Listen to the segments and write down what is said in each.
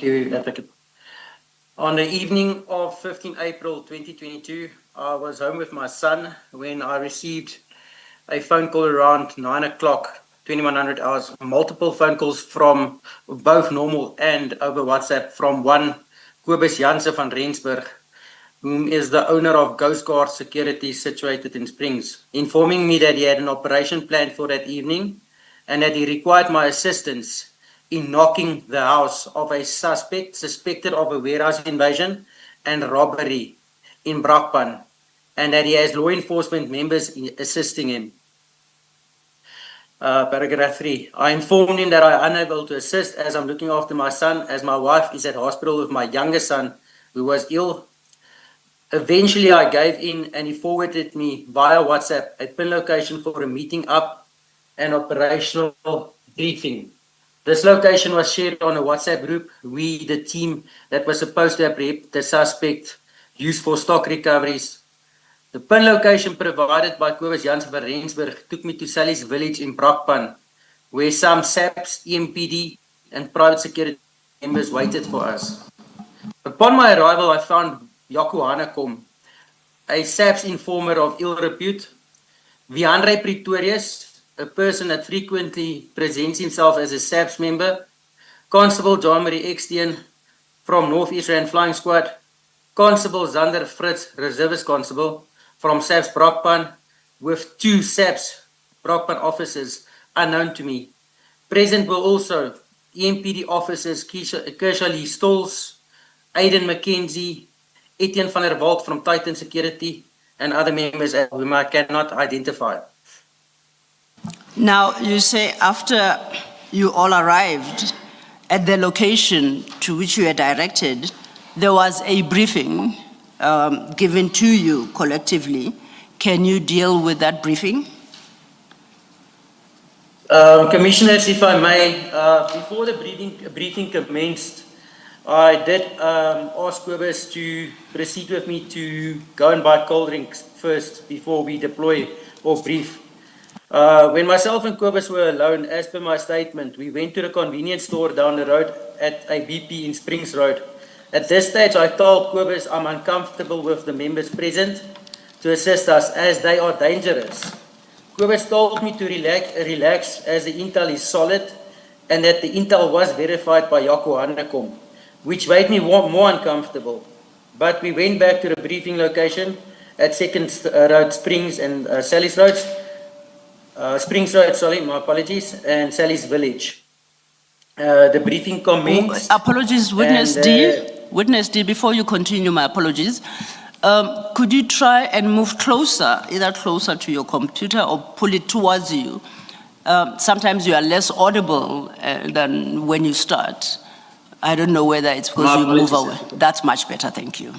you, Advocate. On the evening of 15 April 2022, I was home with my son when I received a phone call around 9 o'clock, 2100 hours, multiple phone calls from both normal and over WhatsApp from one Kobus Janse van Rensburg, whom is the owner of Ghost Guard Security situated in Springs, informing me that he had an operation planned for that evening and that he required my assistance in knocking the house of a suspect suspected of a warehouse invasion and robbery in Brakpan, and that he has law enforcement members assisting him. Paragraph 3. I informed him that I am unable to assist as I'm looking after my son, as my wife is at hospital with my younger son who was ill. Eventually, I gave in and he forwarded me via WhatsApp a pin location for a meeting up and operational briefing. This location was shared on a WhatsApp group we, the team that was supposed to apprehend the suspect, used for stock recoveries. The pin location provided by Kobus Janse van Rensburg took me to Sally's village in Brakpan, where some SAPS, EMPD, and private security members waited for us. Upon my arrival, I found Jaco Hanekom, a SAPS informer of ill repute, Viandre Pretorius, a person that frequently presents himself as a SAPS member, Constable John Marie Extian from North East Rand Flying Squad, Constable Zander Fritz, Reservist Constable from SAPS Brakpan, with 2 SAPS Brakpan officers unknown to me. Present were also EMPD officers Kershaw Lee Stolz, Aiden McKenzie, Etienne van der Walt from Titan Security, and other members whom I cannot identify. Now, you say after you all arrived at the location to which you were directed, there was a briefing given to you collectively. Can you deal with that briefing? Commissioners, if I may, before the briefing commenced, I did ask Kobus to proceed with me to go and buy cold drinks first before we deploy or brief. When myself and Kobus were alone, as per my statement, we went to the convenience store down the road at a BP in Springs Road. At this stage, I told Kobus I'm uncomfortable with the members present to assist us as they are dangerous. Kobus told me to relax as the intel is solid and that the intel was verified by Jaco Hanekom, which made me more uncomfortable. But we went back to the briefing location at 2nd Road Springs and Sally's Roads. Springs Road, sorry, my apologies, and Sally's Village. The briefing commenced. Apologies, Witness D. Witness D, before you continue, my apologies. Could you try and move closer, either closer to your computer or pull it towards you? Sometimes you are less audible than when you start. I don't know whether it's because you move away. That's much better, thank you.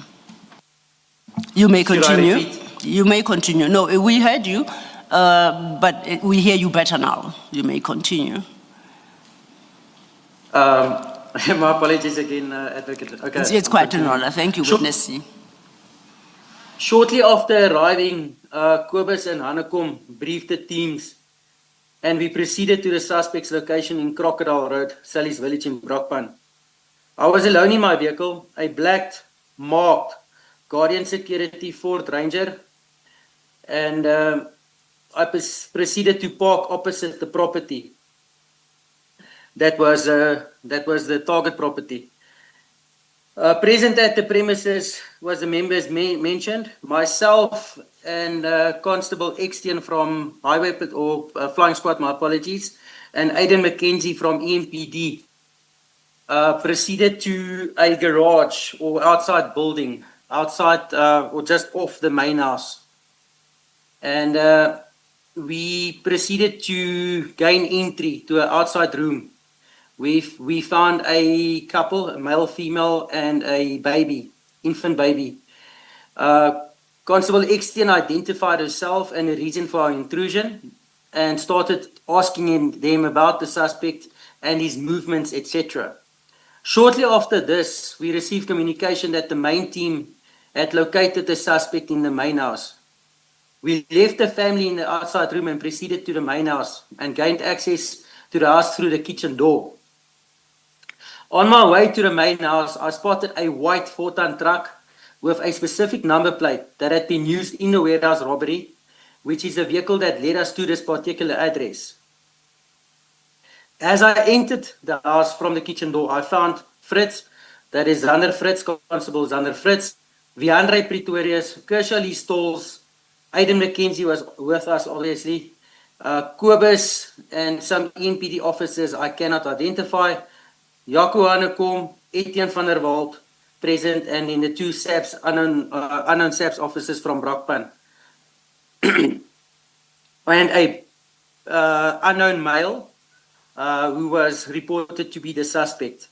You may continue. You may continue. No, we heard you. But we hear you better now. You may continue. My apologies again, Advocate. Okay. It's quite an honor. Thank you, Witness C. Shortly after arriving, Kobus and Hanekom briefed the teams and we proceeded to the suspect's location in Crocodile Road, Sally's Village in Brakpan. I was alone in my vehicle, a black marked Guardian Security Ford Ranger, and I proceeded to park opposite the property. That was the target property. Present at the premises was the members mentioned, myself and Constable Extian from Highway or Flying Squad, my apologies, and Aiden McKenzie from EMPD. Proceeded to a garage or outside building, outside or just off the main house. And we proceeded to gain entry to an outside room. We found a couple, a male, female, and a baby, infant baby. Constable Extian identified herself and the reason for our intrusion and started asking them about the suspect and his movements, etc. Shortly after this, we received communication that the main team had located the suspect in the main house. We left the family in the outside room and proceeded to the main house and gained access to the house through the kitchen door. On my way to the main house, I spotted a white 4-ton truck with a specific number plate that had been used in the warehouse robbery, which is the vehicle that led us to this particular address. As I entered the house from the kitchen door, I found Fritz, that is Zander Fritz, Constable Zander Fritz, Viandre Pretorius, Kershaw Stalls, Aiden McKenzie was with us, obviously, Kobus, and some EMPD officers I cannot identify, Jaco Hanekom, Etienne van der Walt, present, and then the two SAPS, unknown SAPS officers from Brakpan. And a unknown male who was reported to be the suspect.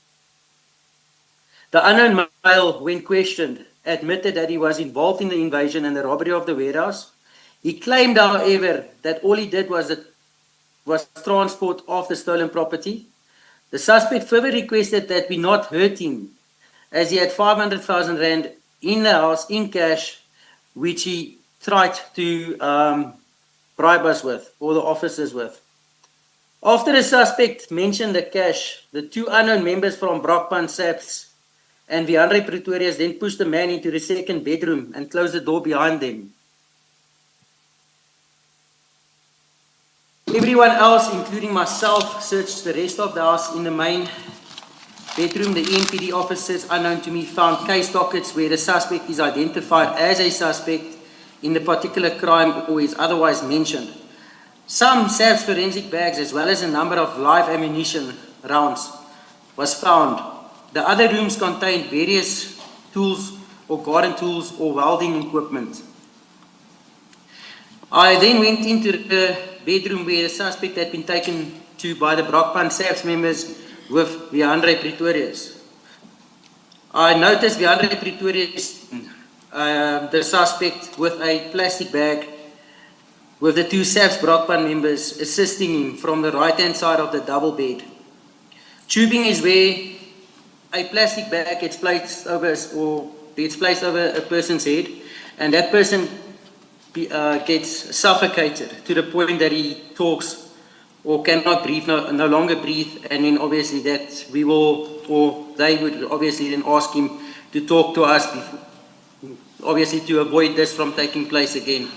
The unknown male, when questioned, admitted that he was involved in the invasion and the robbery of the warehouse. He claimed, however, that all he did was transport of the stolen property. The suspect further requested that we not hurt him, as he had 500,000 rand in the house in cash, which he tried to bribe us with, or the officers with. After the suspect mentioned the cash, the two unknown members from Brakpan SAPS and Viandre Pretorius then pushed the man into the second bedroom and closed the door behind them. Everyone else, including myself, searched the rest of the house. In the main bedroom, the EMPD officers, unknown to me, found case dockets where the suspect is identified as a suspect in the particular crime or is otherwise mentioned. Some SAPS forensic bags, as well as a number of live ammunition rounds, was found. The other rooms contained various tools or garden tools or welding equipment. I then went into the bedroom where the suspect had been taken to by the Brakpan SAPS members with Viandre Pretorius. I noticed Viandre Pretorius, the suspect, with a plastic bag with the two SAPS Brakpan members assisting him from the right-hand side of the double bed. Tubing is where a plastic bag gets placed over a person's head, and that person gets suffocated to the point that he talks or cannot breathe, no longer breathe, and then obviously that we will, or they would obviously then ask him to talk to us, before, obviously to avoid this from taking place again.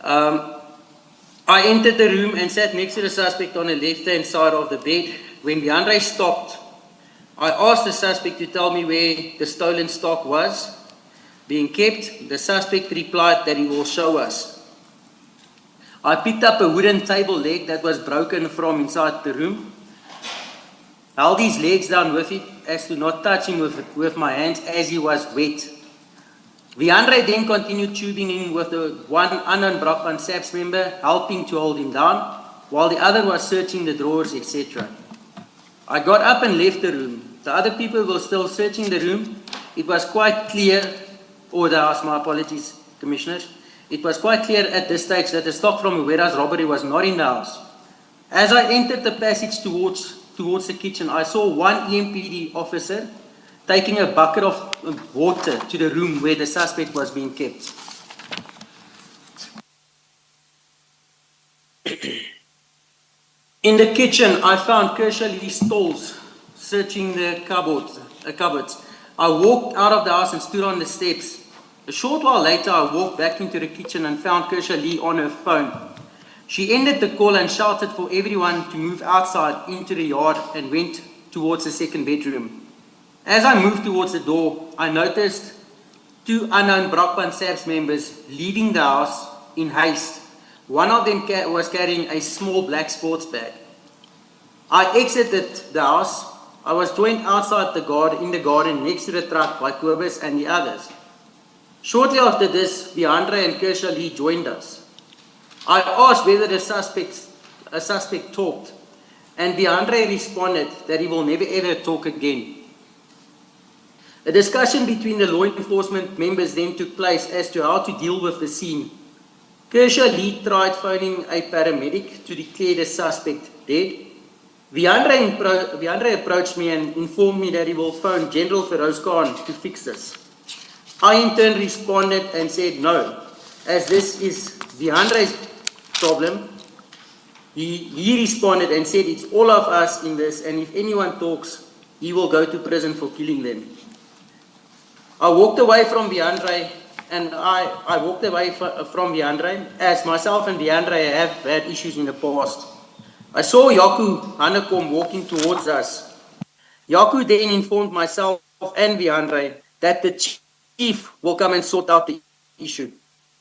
I entered the room and sat next to the suspect on the left-hand side of the bed. When Viandre stopped, I asked the suspect to tell me where the stolen stock was being kept. The suspect replied that he will show us. I picked up a wooden table leg that was broken from inside the room, held his legs down with it as to not touch him with my hands as he was wet. Viandre then continued tubing in with the one unknown Brakpan SAPS member, helping to hold him down, while the other was searching the drawers, etc. I got up and left the room. The other people were still searching the room. It was quite clear, or the house, my apologies, Commissioners. It was quite clear at this stage that the stock from a warehouse robbery was not in the house. As I entered the passage towards the kitchen, I saw one EMPD officer taking a bucket of water to the room where the suspect was being kept. In the kitchen, I found Kershaw stalls searching the cupboards. I walked out of the house and stood on the steps. A short while later, I walked back into the kitchen and found Kershaw on her phone. She ended the call and shouted for everyone to move outside into the yard and went towards the second bedroom. As I moved towards the door, I noticed two unknown Brakpan SAPS members leaving the house in haste. One of them was carrying a small black sports bag. I exited the house. I was joined outside in the garden next to the truck by Kobus and the others. Shortly after this, Viandre and Kershaw joined us. I asked whether a suspect talked, and Viandre responded that he will never ever talk again. A discussion between the law enforcement members then took place as to how to deal with the scene. Kershaw tried phoning a paramedic to declare the suspect dead. Viandre approached me and informed me that he will phone General Feroz Khan to fix this. I in turn responded and said no, as this is Viandre's problem. he responded and said, it's all of us in this, and if anyone talks, he will go to prison for killing them. I walked away from Viandre, and I walked away from Viandre, as myself and Viandre have had issues in the past. I saw Yaku Hanekom walking towards us. Yaku then informed myself and Viandre that the chief will come and sort out the issue.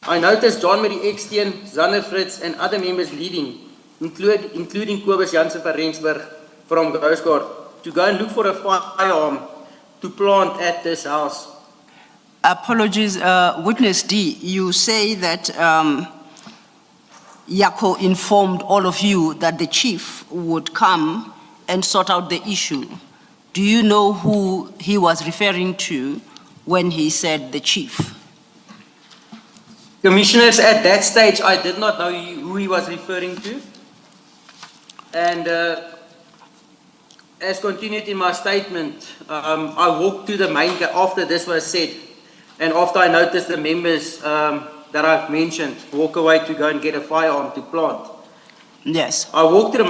I noticed John Marie Ekstein, Zanner Fritz, and other members leaving, including Kobus Jansen van Rensburg from Coast Guard, to go and look for a firearm to plant at this house. Apologies, Witness D, you say that Yako informed all of you that the chief would come and sort out the issue. Do you know who he was referring to when he said the chief? Commissioners, at that stage, I did not know who he was referring to. And as continued in my statement, I walked to the main gate after this was said, and after I noticed the members that I've mentioned walk away to go and get a firearm to plant. Yes. I walked to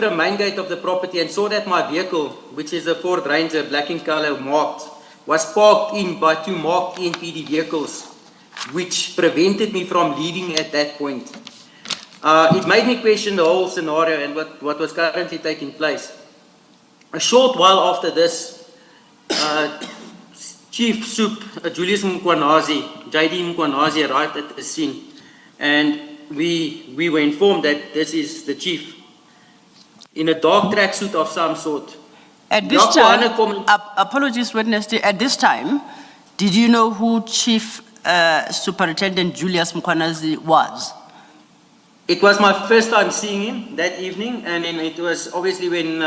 the main gate of the property and saw that my vehicle, which is a Ford Ranger, black in color, marked, was parked in by two marked EMPD vehicles, which prevented me from leaving at that point. It made me question the whole scenario and what was currently taking place. A short while after this, Chief Soup, Julius Mkwanazi, JD Mkwanazi arrived at the scene, and we were informed that this is the chief in a dark tracksuit of some sort. At this time, apologies, Witness, at this time, did you know who Chief Superintendent Julius Mkwanazi was? It was my first time seeing him that evening, and then it was obviously when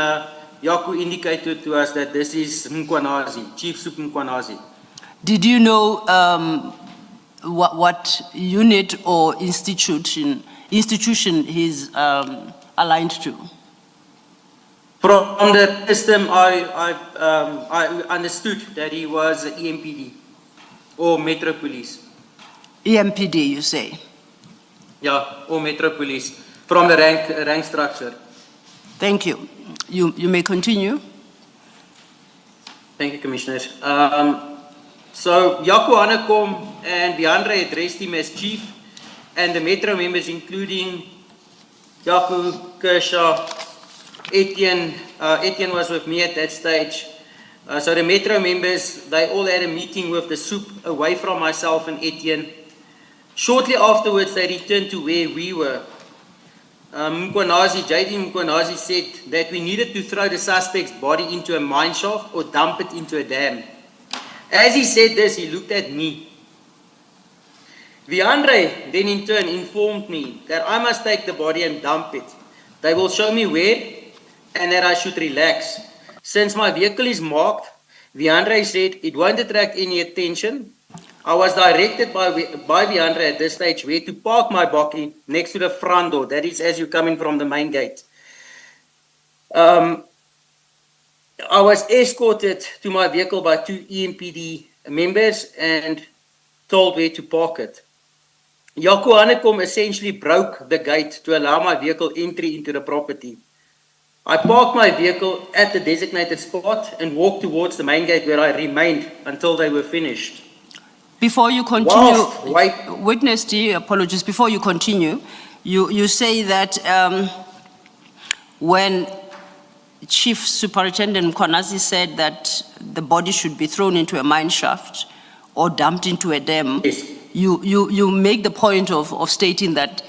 Yaku indicated to us that this is Mkwanazi, Chief Soup Mkwanazi. Did you know what unit or institution he's aligned to? From the system, I understood that he was EMPD or Metro Police. EMPD, you say? Yeah, or Metro Police, from the rank structure. Thank you. You may continue. Thank you, Commissioners. So, Yaku Hanekom and Viandre addressed him as chief, and the Metro members, including Yaku, Kershaw, Etienne was with me at that stage. So the Metro members, they all had a meeting with the soup away from myself and Etienne. Shortly afterwards, they returned to where we were. JD Mkwanazi said that we needed to throw the suspect's body into a mine shaft or dump it into a dam. As he said this, he looked at me. Viandre then in turn informed me that I must take the body and dump it. They will show me where and that I should relax. Since my vehicle is marked, Viandre said it won't attract any attention. I was directed by Viandre at this stage where to park my bakkie next to the front door. That is as you're coming from the main gate. I was escorted to my vehicle by two EMPD members and told where to park it. Yaku Hanekom essentially broke the gate to allow my vehicle entry into the property. I parked my vehicle at the designated spot and walked towards the main gate where I remained until they were finished. Before you continue, Witness D, apologies, before you continue, you say that when Chief Superintendent Mkwanazi said that the body should be thrown into a mine shaft or dumped into a dam, yes. You make the point of stating that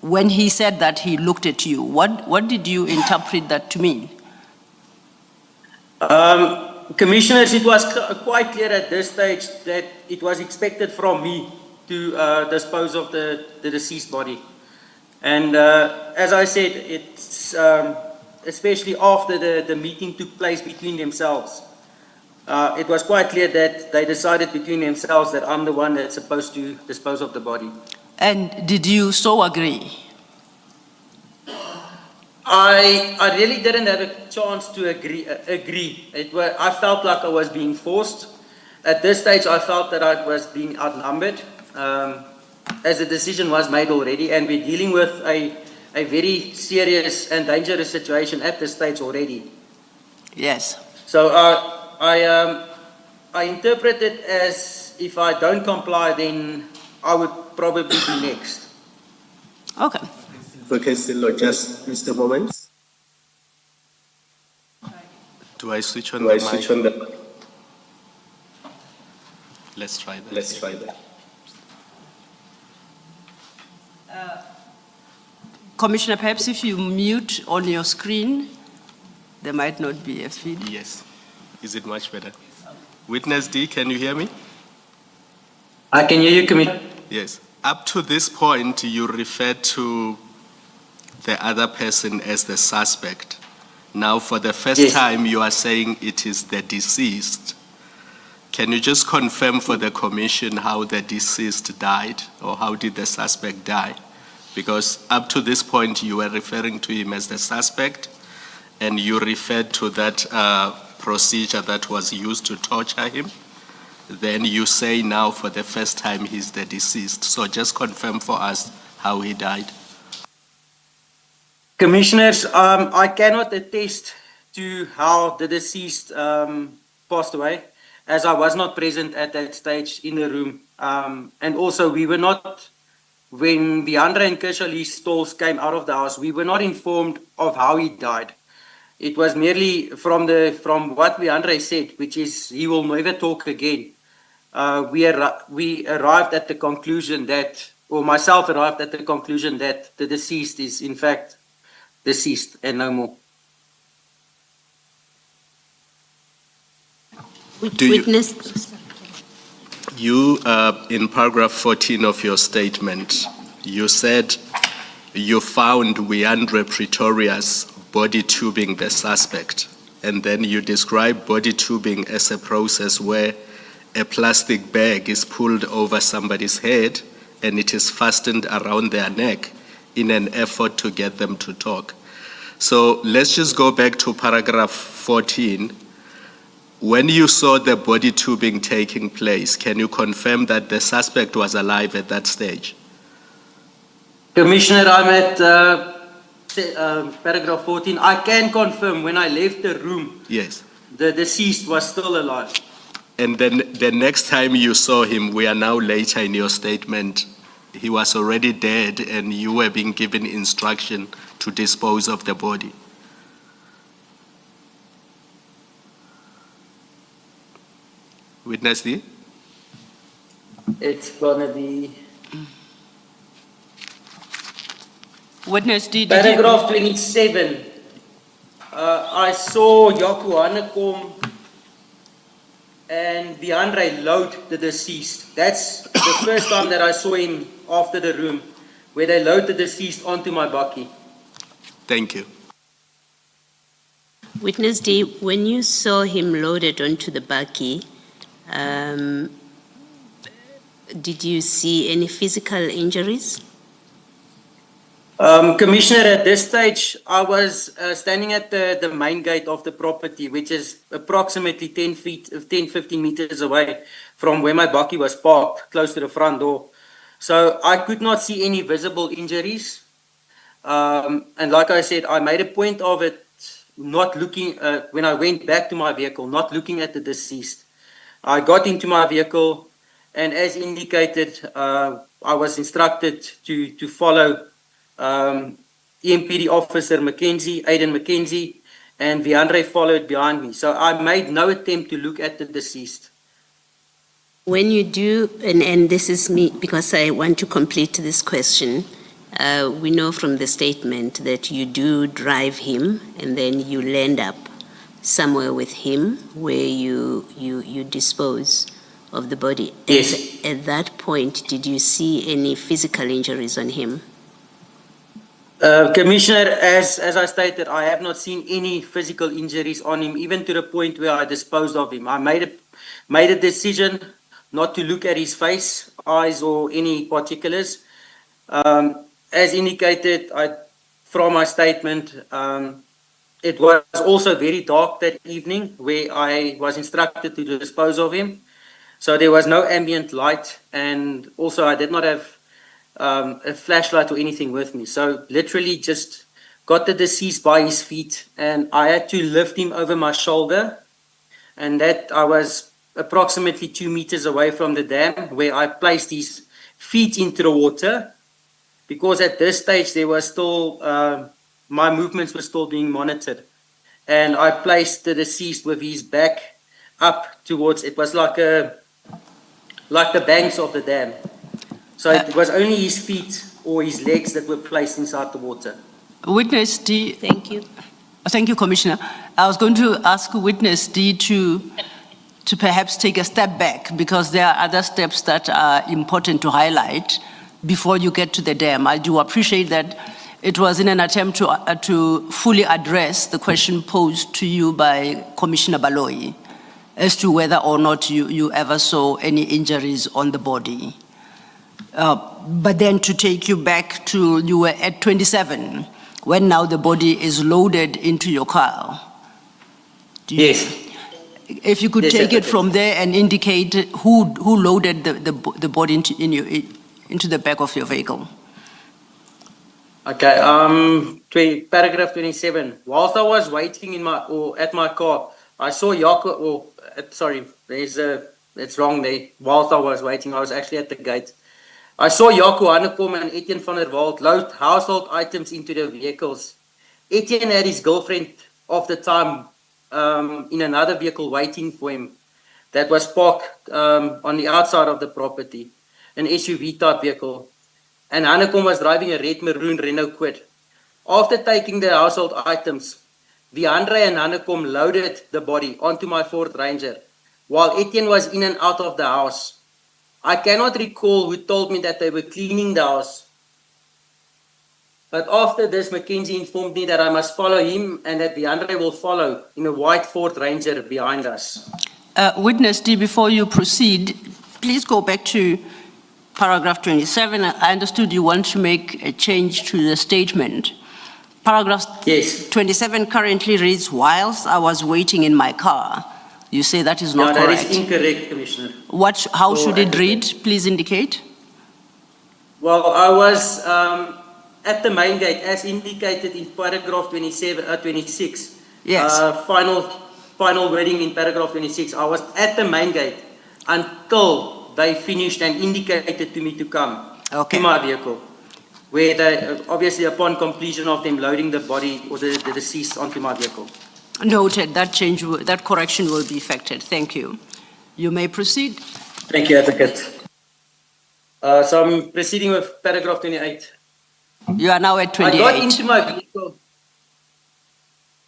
when he said that, he looked at you. What did you interpret that to mean? Commissioners, it was quite clear at this stage that it was expected from me to dispose of the deceased body. And as I said, it's especially after the meeting took place between themselves. It was quite clear that they decided between themselves that I'm the one that's supposed to dispose of the body. And did you so agree? I really didn't have a chance to agree. I felt like I was being forced. At this stage, I felt that I was being outnumbered, as the decision was made already, and we're dealing with a a very serious and dangerous situation at this stage already. Yes. So I interpret it as if I don't comply, then I would probably be next. Okay. Advocacy law, just Mr. Moments. Do I switch on Do the I mic? switch on the? Let's try that. Let's try that. Commissioner, perhaps if you mute on your screen, there might not be a feed. Yes. Is it much better? Witness D, can you hear me? I can hear you, Commissioner. Yes. Up to this point, you referred to the other person as the suspect. Now, for the first Yes. time, you are saying it is the deceased. Can you just confirm for the commission how the deceased died, or how did the suspect die? Because up to this point, you were referring to him as the suspect, and you referred to that procedure that was used to torture him. Then you say now for the first time he's the deceased. So just confirm for us how he died. Commissioners, I cannot attest to how the deceased passed away, as I was not present at that stage in the room. And also, we were not, when Viandra and Kershali's stalls came out of the house, we were not informed of how he died. It was merely from what Viandra said, which is he will never talk again. We arrived at the conclusion that, or myself arrived at the conclusion that the deceased is in fact deceased and no more. Witness. You, in paragraph 14 of your statement, you said you found Viandra Pretorius body tubing the suspect, and then you describe body tubing as a process where a plastic bag is pulled over somebody's head and it is fastened around their neck in an effort to get them to talk. So let's just go back to paragraph 14. When you saw the body tubing taking place, can you confirm that the suspect was alive at that stage? Commissioner, I'm at paragraph 14. I can confirm when I left the room, Yes. the deceased was still alive. And then the next time you saw him, we are now later in your statement, he was already dead and you were being given instruction to dispose of the body. Witness D? It's gonna be Witness D, paragraph 27. I saw Yakuhane kom and Viandra load the deceased. That's the first time that I saw him after the room, where they load the deceased onto my bakkie. Thank you. Witness D, when you saw him loaded onto the bakkie, did you see any physical injuries? Commissioner, at this stage, I was standing at the main gate of the property, which is approximately 10 feet, 10, 15 meters away from where my bakkie was parked, close to the front door. So I could not see any visible injuries. And like I said, I made a point of it, not looking, when I went back to my vehicle, not looking at the deceased. I got into my vehicle, and as indicated, I was instructed to follow EMPD officer Aiden McKenzie, and Viandra followed behind me. So I made no attempt to look at the deceased. When you do, and this is me, because I want to complete this question, we know from the statement that you do drive him and then you land up somewhere with him where you dispose of the body. Yes. At that point, did you see any physical injuries on him? Commissioner, as I stated, I have not seen any physical injuries on him, even to the point where I disposed of him. I made a decision not to look at his face, eyes, or any particulars. As indicated from my statement, it was also very dark that evening where I was instructed to dispose of him. So there was no ambient light, and also I did not have a flashlight or anything with me. So literally just got the deceased by his feet, and I had to lift him over my shoulder, and that I was approximately 2 meters away from the dam, where I placed his feet into the water, because at this stage there was still my movements were still being monitored, and I placed the deceased with his back up towards, it was like the banks of the dam. So it was only his feet or his legs that were placed inside the water. Witness D. Thank you. Thank you, Commissioner. I was going to ask Witness D to perhaps take a step back, because there are other steps that are important to highlight before you get to the dam. I do appreciate that it was in an attempt to fully address the question posed to you by Commissioner Baloyi as to whether or not you ever saw any injuries on the body. But then to take you back to, you were at 27, when now the body is loaded into your car. Yes. If you could Yes, take it yes. from there and indicate who loaded the body into the back of your vehicle. Okay, paragraph 27. Whilst I was waiting at my car, I saw Jaco, it's wrong there. Whilst I was waiting, I was actually at the gate. I saw Jaco Hannekom and Etienne van der Walt load household items into the vehicles. Etienne had his girlfriend of the time in another vehicle waiting for him that was parked on the outside of the property, an SUV type vehicle. And Hannekom was driving a red maroon Renault Kwid. After taking the household items, Viandre and Hannekom loaded the body onto my Ford Ranger, while Etienne was in and out of the house. I cannot recall who told me that they were cleaning the house. But after this, Mackenzie informed me that I must follow him and that Viandre will follow in a white Ford Ranger behind us. Witness D, before you proceed, please go back to paragraph 27. I understood you want to make a change to the statement. Paragraph Yes. 27 currently reads, whilst I was waiting in my car. You say that is not correct. That is incorrect, Commissioner. How should it read? Please indicate. Well, I was at the main gate, as indicated in paragraph 26. Yes. Final wording in paragraph 26. I was at the main gate until they finished and indicated to me to come to my vehicle, where they, obviously upon completion of them loading the body or the deceased onto my vehicle. Noted. That correction will be effected. Thank you. You may proceed. Thank you, Advocate. So I'm proceeding with paragraph 28. You are now at 28. I got into my vehicle.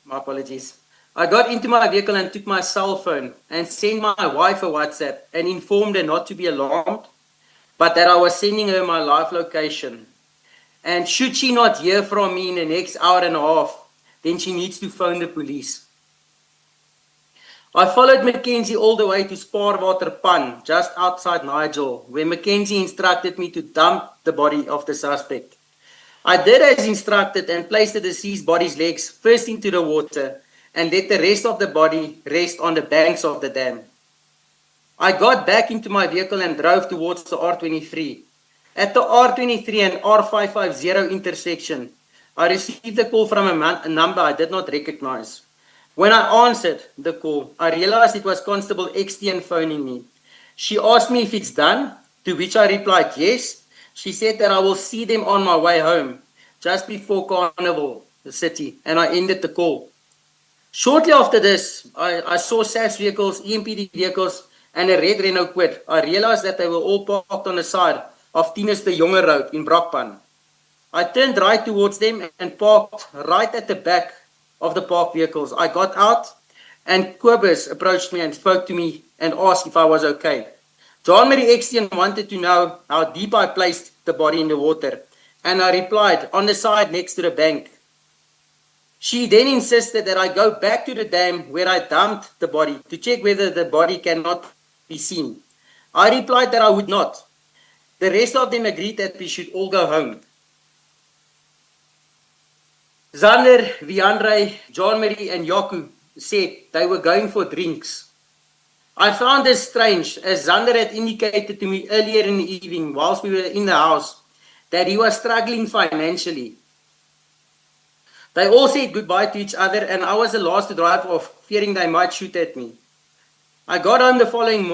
My apologies. I got into my vehicle and took my cell phone and sent my wife a WhatsApp and informed her not to be alarmed, but that I was sending her my live location. And should she not hear from me in the next hour and a half, then she needs to phone the police. I followed Mackenzie all the way to Spaarwater Pan, just outside Nigel, where Mackenzie instructed me to dump the body of the suspect. I did as instructed and placed the deceased body's legs first into the water and let the rest of the body rest on the banks of the dam. I got back into my vehicle and drove towards the R23. At the R23 and R550 intersection, I received a call from a number I did not recognize. When I answered the call, I realized it was Constable XTN phoning me. She asked me if it's done, to which I replied yes. She said that I will see them on my way home, just before Carnival, the city, and I ended the call. Shortly after this, I saw SAS vehicles, EMPD vehicles, and a red Renault Kwid. I realized that they were all parked on the side of Tinus de Jonge Road in Brakpan. I turned right towards them and parked right at the back of the parked vehicles. I got out and Kobus approached me and spoke to me and asked if I was okay. John Marie Extian wanted to know how deep I placed the body in the water, and I replied, on the side next to the bank. She then insisted that I go back to the dam where I dumped the body to check whether the body cannot be seen. I replied that I would not. The rest of them agreed that we should all go home. Zander, Viandre, John Marie and Jaco said they were going for drinks. I found this strange, as Zander had indicated to me earlier in the evening whilst we were in the house, that he was struggling financially. They all said goodbye to each other, and I was the last to drive off, fearing they might shoot at me. I got home the following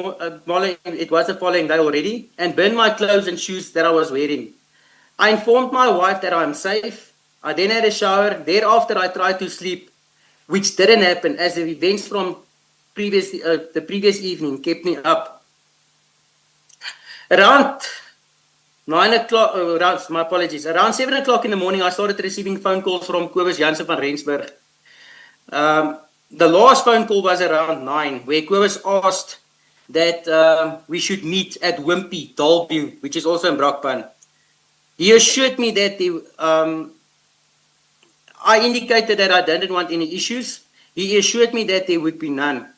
day already, and burned my clothes and shoes that I was wearing. I informed my wife that I'm safe. I then had a shower. Thereafter, I tried to sleep, which didn't happen as the events from the previous evening kept me up. Around 9 o'clock, around 7 o'clock in the morning, I started receiving phone calls from Kobus Jansen van Rensburg. The last phone call was around 9, where Kobus asked that we should meet at Wimpy, Dalview, which is also in Brakpan. He assured me that I indicated that I didn't want any issues. He assured me that there would be none.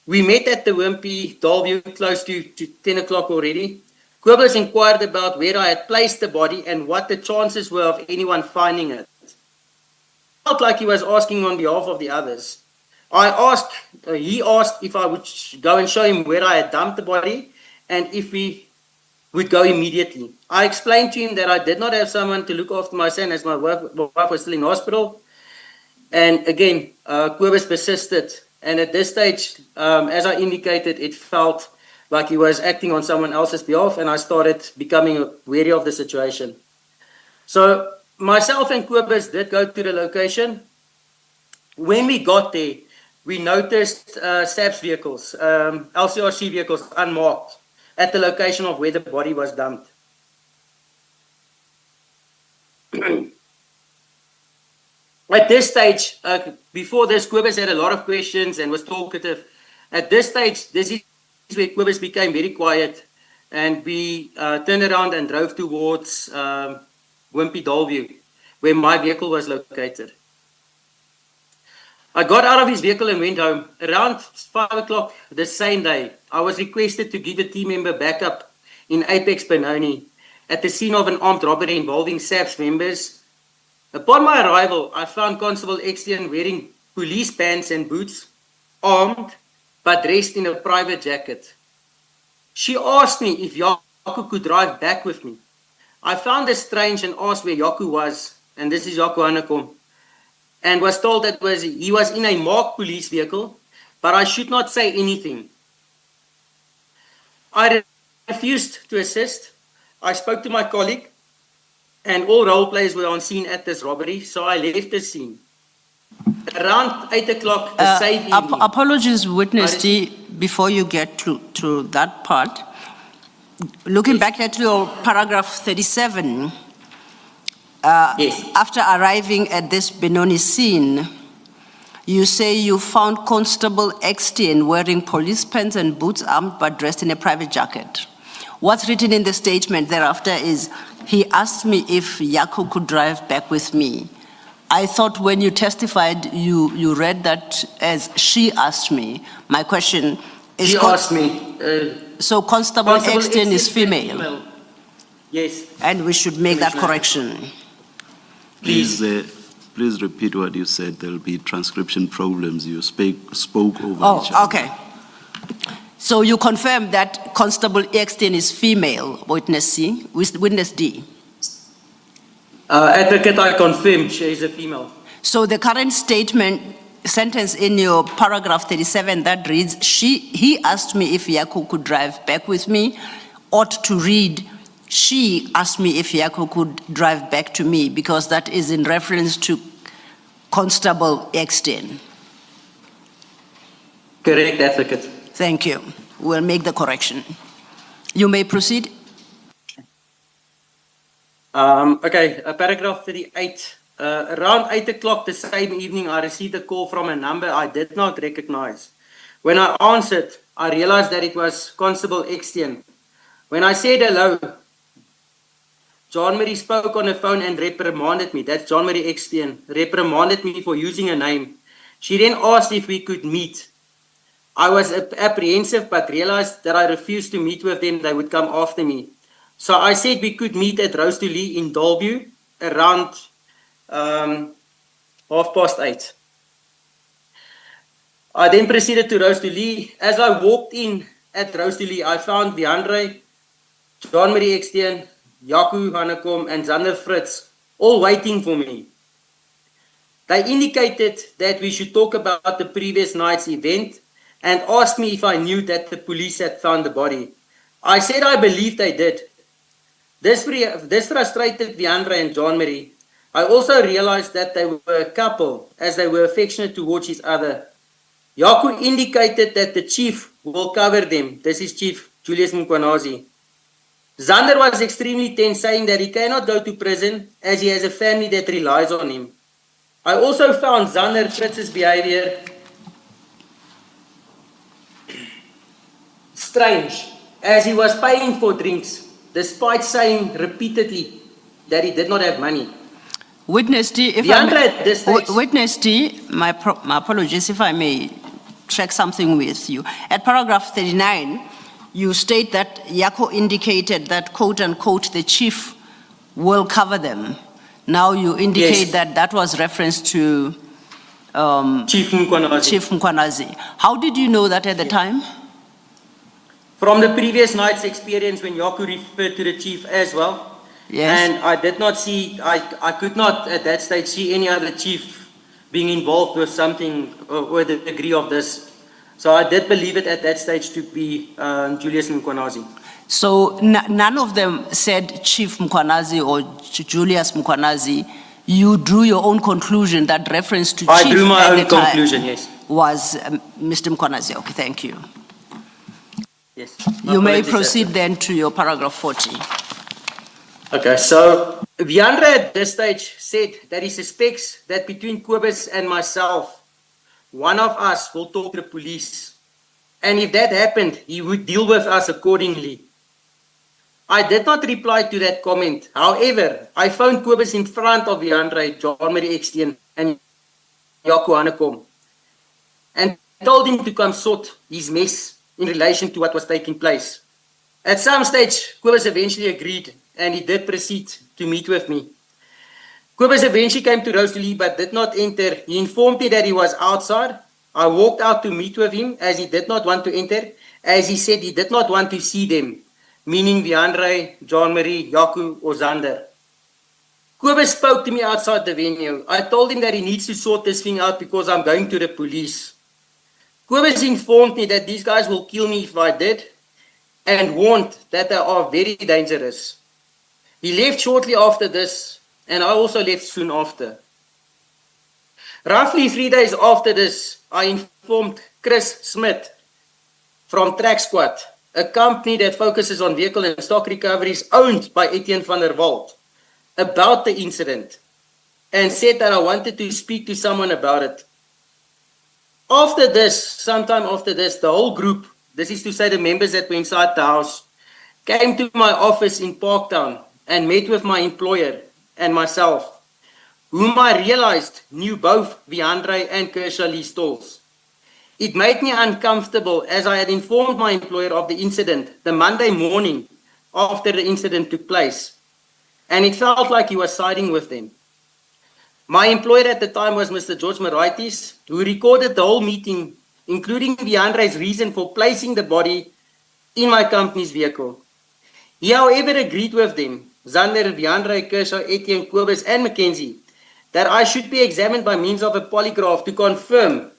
We met at the Wimpy, Dalview, close to 10 o'clock already. Kobus inquired about where I had placed the body and what the chances were of anyone finding it. I felt like he was asking on behalf of the others. He asked if I would go and show him where I had dumped the body and if we would go immediately. I explained to him that I did not have someone to look after my son as my wife was still in hospital. And again, Kobus persisted. And at this stage, as I indicated, it felt like he was acting on someone else's behalf, and I started becoming wary of the situation. So myself and Kobus did go to the location. When we got there, we noticed SAPS vehicles, LCRC vehicles unmarked at the location of where the body was dumped. At this stage, before this, Kobus had a lot of questions and was talkative. At this stage, this is where Kobus became very quiet, and we turned around and drove towards Wimpy Dalview, where my vehicle was located. I got out of his vehicle and went home. Around 5 o'clock the same day, I was requested to give a team member backup in Apex Benoni at the scene of an armed robbery involving SAPS members. Upon my arrival, I found Constable Extian wearing police pants and boots, armed, but dressed in a private jacket. She asked me if Yaku could drive back with me. I found this strange and asked where Yaku was, and this is Yaku Hanekom, and was told that he was in a marked police vehicle, but I should not say anything. I refused to assist. I spoke to my colleague, and all role players were on scene at this robbery, so I left the scene. Around 8 o'clock the same evening... Apologies, Witness D, before you get to that part. Looking back at your paragraph 37, Yes. after arriving at this Benoni scene, you say you found Constable Extian wearing police pants and boots, armed but dressed in a private jacket. What's written in the statement thereafter is, he asked me if Yaku could drive back with me. I thought when you testified, you read that as she asked me. My question is... She asked me. So Constable Extian is female? Yes. And we should make that correction. Please repeat what you said. There'll be transcription problems. You spoke over each other. Oh, okay. So you confirm that Constable Extian is female, Witness C, Witness D? Advocate, I confirm she is a female. So the current sentence in your paragraph 37 that reads, he asked me if Yaku could drive back with me, ought to read, she asked me if Yaku could drive back to me, because that is in reference to Constable Extian. Correct, Advocate. Thank you. We'll make the correction. You may proceed. Okay, paragraph 38. Around 8 o'clock the same evening, I received a call from a number I did not recognize. When I answered, I realized that it was Constable Extian. When I said hello, John Marie spoke on the phone and reprimanded me. That's John Marie Extian. Reprimanded me for using a name. She then asked if we could meet. I was apprehensive, but realized that I refused to meet with them. They would come after me. So I said we could meet at Rose to Lee in Dalview around 8:30. I then proceeded to Rose to Lee. As I walked in at Rose to Lee, I found Viandre, John Marie Extian, Jaco Hanekom, and Zander Fritz all waiting for me. They indicated that we should talk about the previous night's event and asked me if I knew that the police had found the body. I said I believed they did. This frustrated Viandra and John Marie. I also realized that they were a couple, as they were affectionate towards each other. Jaco indicated that the chief will cover them. This is Chief Julius Mkwanazi. Zander was extremely tense, saying that he cannot go to prison as he has a family that relies on him. I also found Zander Fritz's behavior strange, as he was paying for drinks, despite saying repeatedly that he did not have money. Witness D, if Witness D, my apologies if I may check something with you. At paragraph 39, you state that Jaco indicated that, quote unquote, the chief will cover them. Now you indicate that that was reference to Chief Mkwanazi. Chief Mkwanazi. How did you know that at the time? From the previous night's experience when Jaco referred to the chief as well. Yes. And I did not see, I could not at that stage see any other chief being involved with something or the degree of this. So I did believe it at that stage to be Julius Mkwanazi. So none of them said Chief Mkwanazi or Julius Mkwanazi. You drew your own conclusion that reference to I Chief drew my own conclusion, yes. Was Mr. Mkwanazi. Okay, thank you. Yes. You may proceed then to your paragraph 40. Okay, so Viandra at this stage said that he suspects that between Kobus and myself, one of us will talk to the police. And if that happened, he would deal with us accordingly. I did not reply to that comment. However, I phoned Kobus in front of Viandra, John Marie Extien, and Jaco Hanekom, and told him to come sort his mess in relation to what was taking place. At some stage, Kobus eventually agreed, and he did proceed to meet with me. Kobus eventually came to Rosalie but did not enter. He informed me that he was outside. I walked out to meet with him as he did not want to enter, as he said he did not want to see them, meaning Viandre, John Marie, Jaco, or Zander. Kobus spoke to me outside the venue. I told him that he needs to sort this thing out because I'm going to the police. Kobus informed me that these guys will kill me if I did, and warned that they are very dangerous. He left shortly after this, and I also left soon after. Roughly 3 days after this, I informed Chris Smith from Track Squad, a company that focuses on vehicle and stock recoveries owned by Etienne van der Walt, about the incident, and said that I wanted to speak to someone about it. After this, sometime after this, the whole group, this is to say the members that were inside the house, came to my office in Parktown and met with my employer and myself, whom I realized knew both Viandre and Kershaw Lee Stalls. It made me uncomfortable as I had informed my employer of the incident the Monday morning after the incident took place, and it felt like he was siding with them. My employer at the time was Mr. George Moraitis, who recorded the whole meeting, including Viandre's reason for placing the body in my company's vehicle. He, however, agreed with them, Zander, Viandre, Kershaw, Etienne, Kobus, and Mackenzie, that I should be examined by means of a polygraph to confirm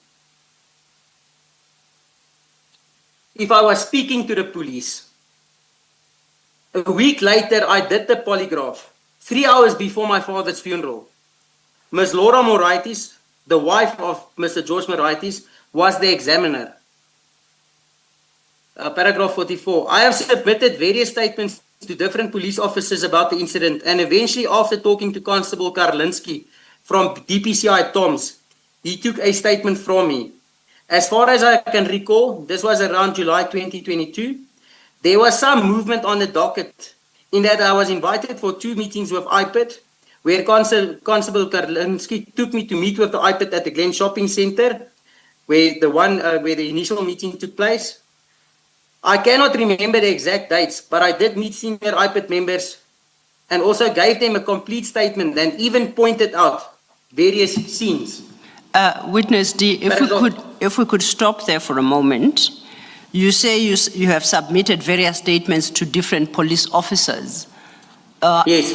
if I was speaking to the police. A week later, I did the polygraph, 3 hours before my father's funeral. Ms. Laura Moraitis, the wife of Mr. George Moraitis, was the examiner. Paragraph 44. I have submitted various statements to different police officers about the incident, and eventually, after talking to Constable Karlinski from DPCI Toms, he took a statement from me. As far as I can recall, this was around July 2022. There was some movement on the docket in that I was invited for 2 meetings with IPID, where Constable Karlinski took me to meet with the IPID at the Glen Shopping Center, where the initial meeting took place. I cannot remember the exact dates, but I did meet senior IPID members and also gave them a complete statement and even pointed out various scenes. Witness D, if we could stop there for a moment. You say you have submitted various statements to different police officers. Yes.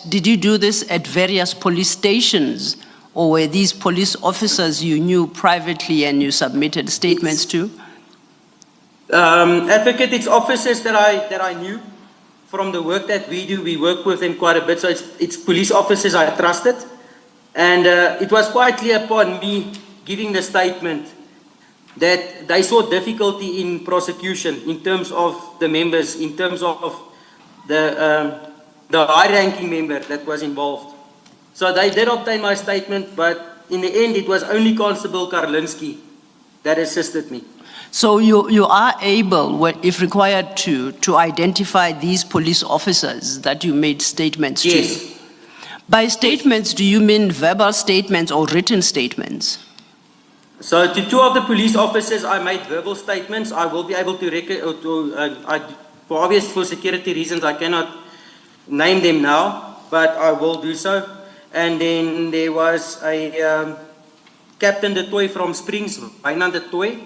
Did you do this at various police stations, or were these police officers you knew privately and you submitted statements to? Advocate, it's officers that I knew from the work that we do. We work with them quite a bit, so it's police officers I trusted. And it was quite clear upon me giving the statement that they saw difficulty in prosecution in terms of the members, in terms of the high-ranking member that was involved. So they did obtain my statement, but in the end it was only Constable Karlinski that assisted me. So you are able, if required to identify these police officers that you made statements to? Yes. By statements, do you mean verbal statements or written statements? So to two of the police officers, I made verbal statements. I will be able to for security reasons, I cannot name them now, but I will do so. And then there was a Captain De Toy from Springs, Wynand De Toy.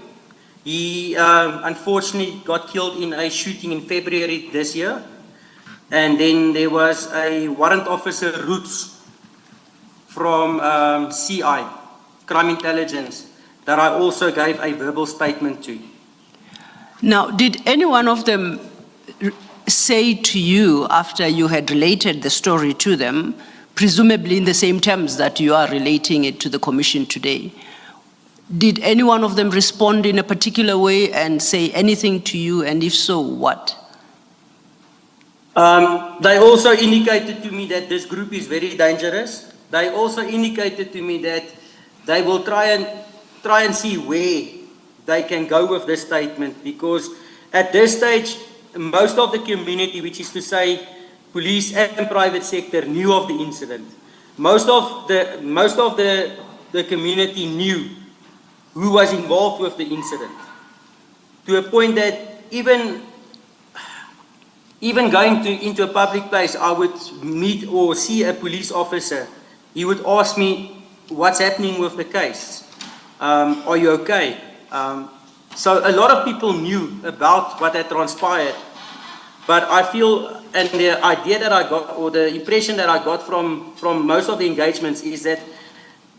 He unfortunately got killed in a shooting in February this year. And then there was a warrant officer, Roots, from CI, Crime Intelligence, that I also gave a verbal statement to. Now, did any one of them say to you after you had related the story to them, presumably in the same terms that you are relating it to the Commission today, did any one of them respond in a particular way and say anything to you, and if so, what? They also indicated to me that this group is very dangerous. They also indicated to me that they will try and see where they can go with this statement, because at this stage, most of the community, which is to say police and private sector, knew of the incident. Most of the community knew who was involved with the incident, to a point that even going into a public place, I would meet or see a police officer. He would ask me, what's happening with the case? Are you okay? So a lot of people knew about what had transpired. But I feel, and the idea that I got, or the impression that I got from most of the engagements, is that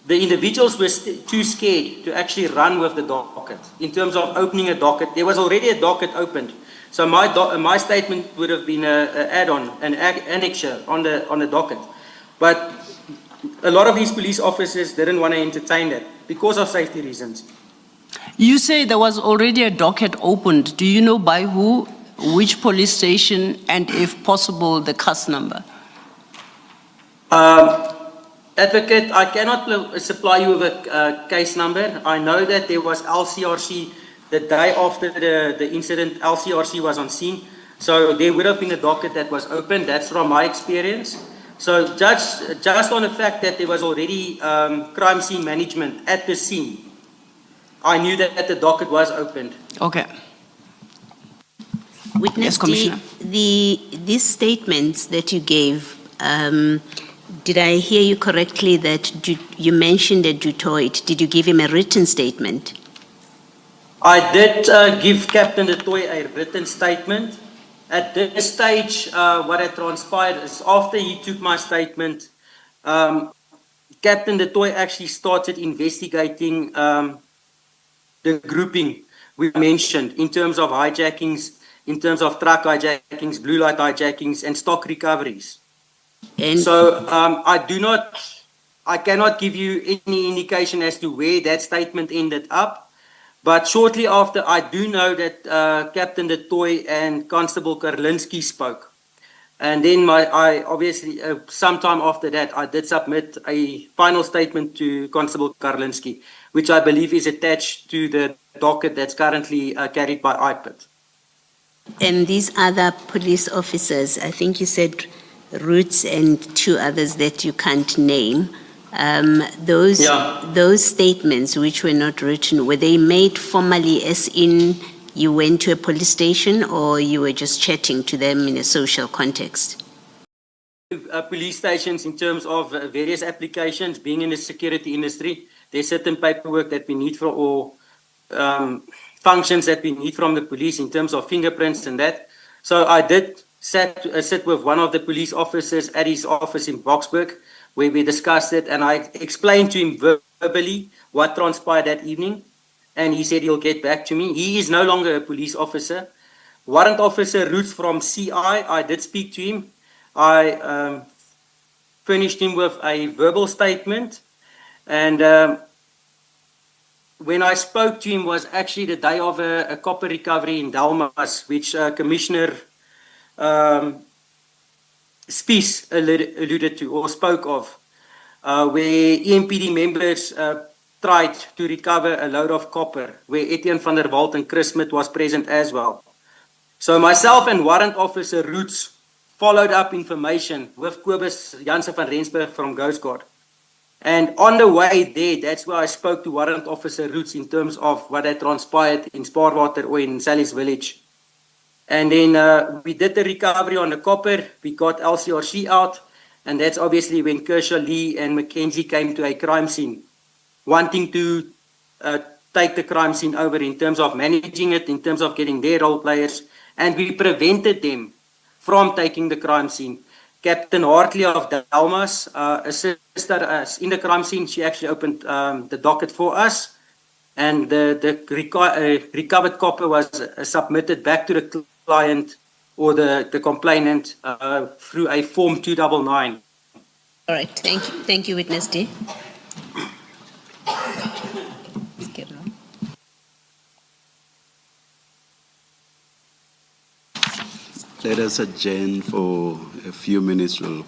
the individuals were too scared to actually run with the docket. In terms of opening a docket, there was already a docket opened. So my statement would have been an add-on, an annexure on the docket. But a lot of these police officers didn't want to entertain that because of safety reasons. You say there was already a docket opened. Do you know by who, which police station, and if possible, the case number? Advocate, I cannot supply you with a case number. I know that there was LCRC the day after the incident. LCRC was on scene. So there would have been a docket that was opened. That's from my experience. So just on the fact that there was already crime scene management at the scene, I knew that the docket was opened. Okay. Witness, Yes, Commissioner. these statements that you gave, did I hear you correctly that you mentioned a Dutoit? Did you give him a written statement? I did give Captain De Toy a written statement. At this stage, what had transpired is after he took my statement, Captain De Toy actually started investigating the grouping we mentioned in terms of hijackings, in terms of truck hijackings, blue light hijackings, and stock recoveries. And So I cannot give you any indication as to where that statement ended up. But shortly after, I do know that Captain De Toy and Constable Karlinski spoke. And then I obviously, sometime after that, I did submit a final statement to Constable Karlinski, which I believe is attached to the docket that's currently carried by IPIT. And these other police officers, I think you said Roots and two others that you can't name, those statements which were not written, were they made formally, as in you went to a police station, or you were just chatting to them in a social context? Police stations, in terms of various applications, being in the security industry, there's certain paperwork that we need for, or functions that we need from the police in terms of fingerprints and that. So I did sit with one of the police officers at his office in Boksburg, where we discussed it, and I explained to him verbally what transpired that evening, and he said he'll get back to me. He is no longer a police officer. Warrant Officer Roots from CI, I did speak to him. I furnished him with a verbal statement, and when I spoke to him was actually the day of a copper recovery in Dalmas, which Commissioner Spies alluded to or spoke of, where EMPD members tried to recover a load of copper, where Etienne van der Walt and Chris Smith was present as well. So myself and Warrant Officer Roots followed up information with Kobus Jansen van Rensburg from Coast Guard. And on the way there, that's where I spoke to Warrant Officer Roots in terms of what had transpired in Spaarwater or in Sally's village. And then we did the recovery on the copper. We got LCRC out. And that's obviously when Kershaw, Lee, and Mackenzie came to a crime scene, wanting to take the crime scene over in terms of managing it, in terms of getting their role players. And we prevented them from taking the crime scene. Captain Hartley of Dalmas assisted us in the crime scene. She actually opened the docket for us. And the recovered copper was submitted back to the client or the complainant through a Form 299. All right, thank you. Thank you, Witness D. Let us adjourn for a few minutes. We'll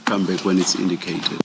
come back when it's indicated.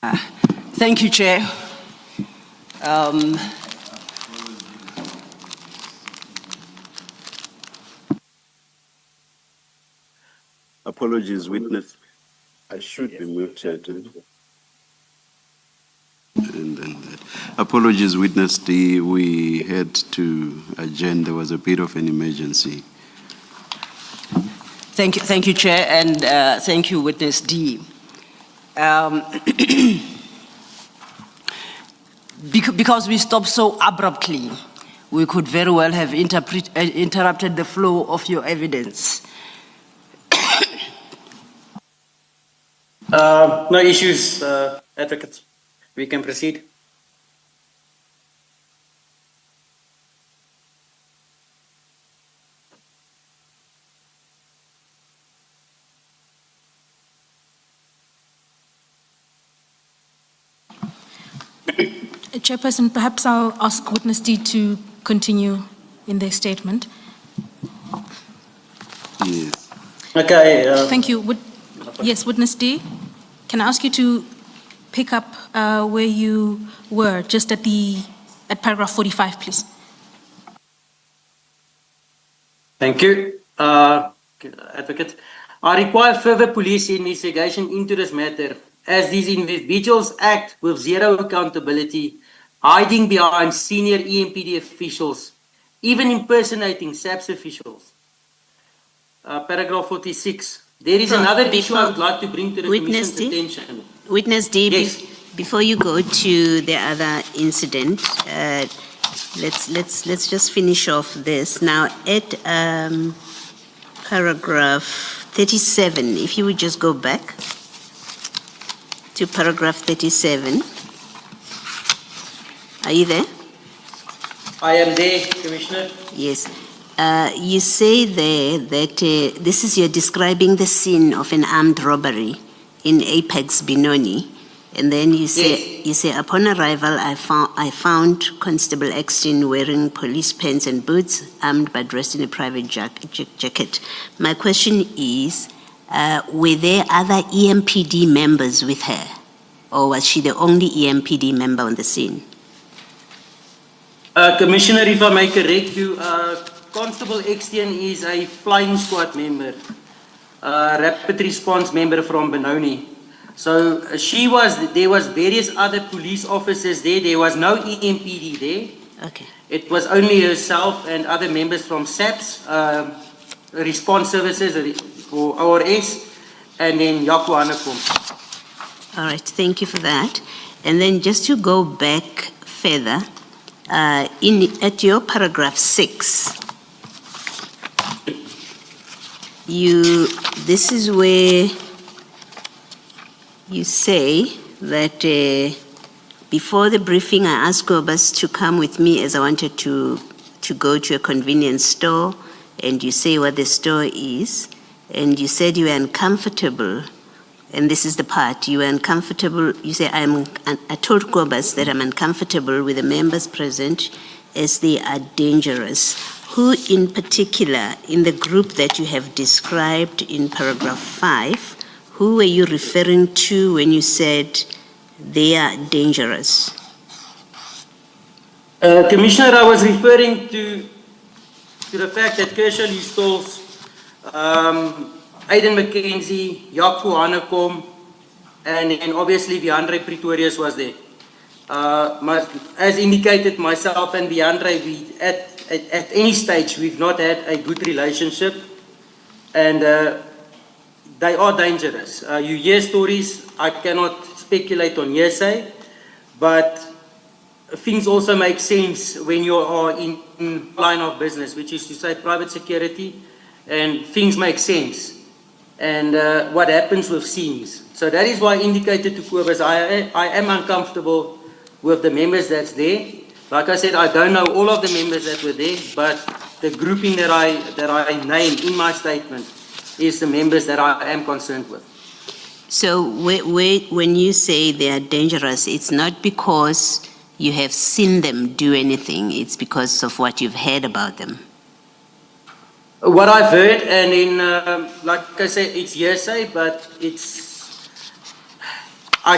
Thank you, Chair. Apologies, witness. I should be muted. And then apologies, witness D. We had to adjourn. There was a bit of an emergency. Thank you, Chair, and thank you, Witness D. Because we stopped so abruptly, we could very well have interrupted the flow of your evidence. No issues, Advocate. We can proceed. Chairperson, perhaps I'll ask Witness D to continue in their statement. Yes. Okay. Thank you. Yes, Witness D, can I ask you to pick up where you were, just at paragraph 45, please? Thank you, Advocate. I require further police investigation into this matter, as these individuals act with zero accountability, hiding behind senior EMPD officials, even impersonating SAPS officials. Paragraph 46. There is another issue I would like to bring to the Commission's attention. Witness D, Yes. before you go to the other incident, let's just finish off this. Now, at paragraph 37, if you would just go back to paragraph 37. Are you there? I am there, Commissioner. Yes. You say there that this is, you're describing the scene of an armed robbery in Apex, Benoni. And then you say, Yes. you say, upon arrival, I found Constable Exton wearing police pants and boots, armed but dressed in a private jacket. My question is, were there other EMPD members with her? Or was she the only EMPD member on the scene? Commissioner, if I may correct you, Constable Exton is a flying squad member, rapid response member from Benoni. So there was various other police officers there. There was no EMPD there. Okay. It was only herself and other members from SAPS, Response Services or ORS, and then Yaku Anakom. All right, thank you for that. And then just to go back further, at your paragraph 6, this is where you say that before the briefing, I asked Gobas to come with me as I wanted to go to a convenience store, and you say what the store is, and you said you were uncomfortable, and this is the part, you were uncomfortable, you say, I told Gobas that I'm uncomfortable with the members present as they are dangerous. Who in particular, in the group that you have described in paragraph 5, who were you referring to when you said they are dangerous? Commissioner, I was referring to the fact that Kershaw Stalls, Aiden McKenzie, Yaku Hanekom, and obviously Viandre Pretorius was there. As indicated, myself and Viandre, at any stage, we've not had a good relationship, and they are dangerous. You hear stories, I cannot speculate on hearsay, but things also make sense when you are in line of business, which is to say private security, and things make sense. And what happens with scenes. So that is why I indicated to Kobus, I am uncomfortable with the members that's there. Like I said, I don't know all of the members that were there, but the grouping that I named in my statement is the members that I am concerned with. So when you say they are dangerous, it's not because you have seen them do anything, it's because of what you've heard about them. What I've heard, and in, like I said, it's hearsay, but I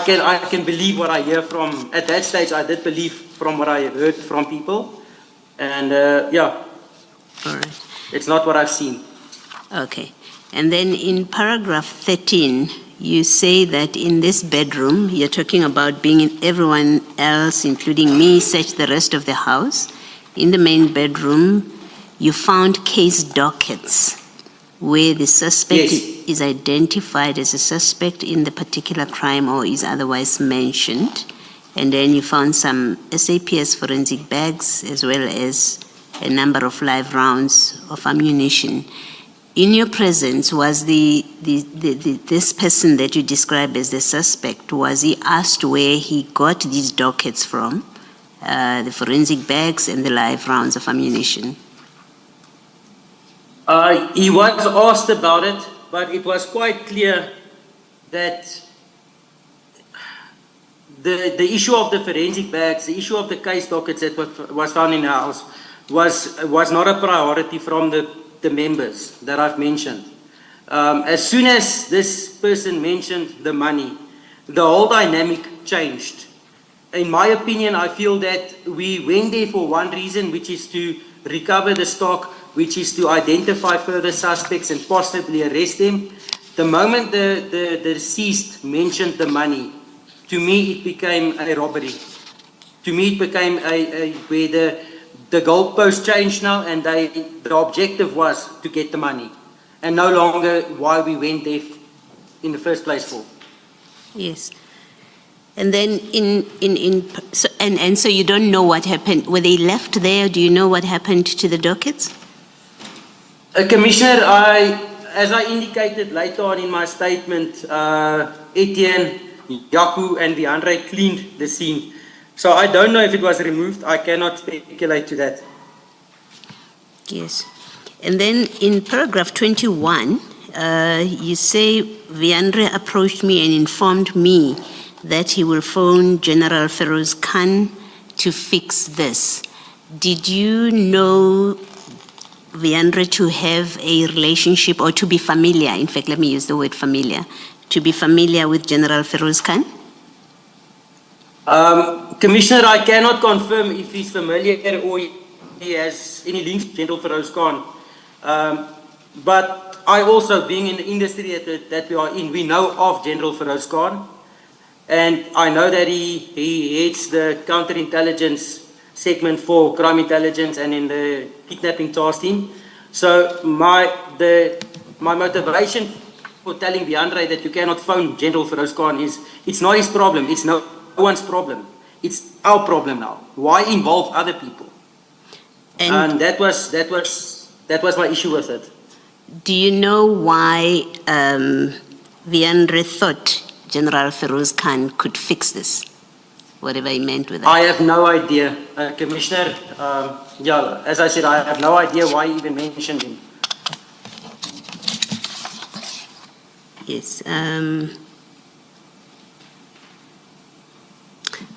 can believe what I hear from, at that stage I did believe from what I heard from people, and yeah, All right. it's not what I've seen. Okay. And then in paragraph 13, you say that in this bedroom, you're talking about being in everyone else, including me, searched the rest of the house. In the main bedroom, you found case dockets where the suspect Yes. is identified as a suspect in the particular crime or is otherwise mentioned. And then you found some SAPS forensic bags as well as a number of live rounds of ammunition. In your presence, was this person that you describe as the suspect, was he asked where he got these dockets from, the forensic bags and the live rounds of ammunition? He was asked about it, but it was quite clear that the issue of the forensic bags, the issue of the case dockets that was found in the house was not a priority from the members that I've mentioned. As soon as this person mentioned the money, the whole dynamic changed. In my opinion, I feel that we went there for one reason, which is to recover the stock, which is to identify further suspects and possibly arrest them. The moment the deceased mentioned the money, to me it became a robbery. To me it became where the goalpost changed now, and the objective was to get the money, and no longer why we went there in the first place for. Yes. And then so you don't know what happened. Were they left there? Do you know what happened to the dockets? Commissioner, as I indicated later on in my statement, Etienne, Yaku and Viandre cleaned the scene. So I don't know if it was removed. I cannot speculate to that. Yes. And then in paragraph 21, you say Viandre approached me and informed me that he will phone General Feroz Khan to fix this. Did you know Viandre to have a relationship or to be familiar? In fact, let me use the word familiar. To be familiar with General Feroz Khan? Commissioner, I cannot confirm if he's familiar or he has any links to General Feroz Khan. But I also, being in the industry that we are in, we know of General Feroz Khan. And I know that he heads the counterintelligence segment for crime intelligence and in the kidnapping task team. So my motivation for telling Viandre that you cannot phone General Feroz Khan is, it's not his problem. It's no one's problem. It's our problem now. Why involve other people? And that was my issue with it. Do you know why Viandre thought General Feroz Khan could fix this? Whatever he meant with that. I have no idea, Commissioner. Yeah, as I said, I have no idea why he even mentioned him. Yes.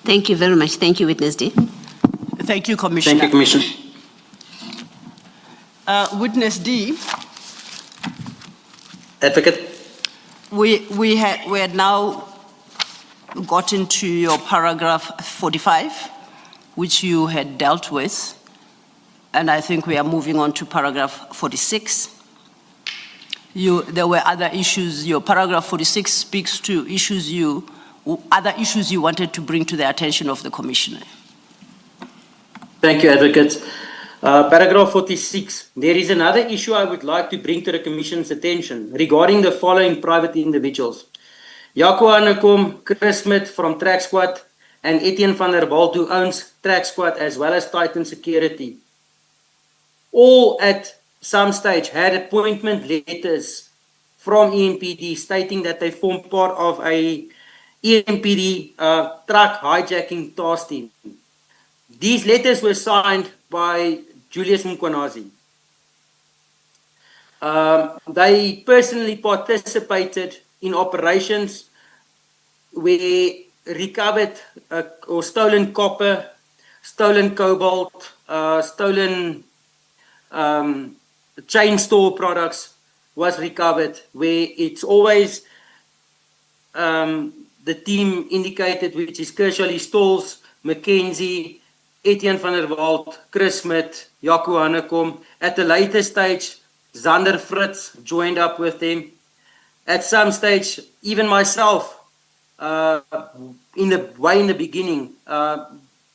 Thank you very much. Thank you, Witness D. Thank you, Commissioner. Thank you, Commissioner. Witness D. Advocate. We had now gotten to your paragraph 45, which you had dealt with, and I think we are moving on to paragraph 46. There were other issues. Your paragraph 46 speaks to other issues you wanted to bring to the attention of the Commissioner. Thank you, Advocate. Paragraph 46. There is another issue I would like to bring to the Commission's attention regarding the following private individuals. Jaco Hanekom, Chris Smith from Track Squad, and Etienne van der Walt, who owns Track Squad as well as Titan Security. All at some stage had appointment letters from EMPD stating that they form part of a EMPD truck hijacking task team. These letters were signed by Julius Mkwanazi. They personally participated in operations where recovered or stolen copper, stolen cobalt, stolen chain store products was recovered, where it's always the team indicated, which is Kershali Stolz, Mackenzie, Etienne van der Walt, Chris Smith, Jaco Hannekom. At the later stage, Zander Fritz joined up with them. At some stage, even myself, in the beginning,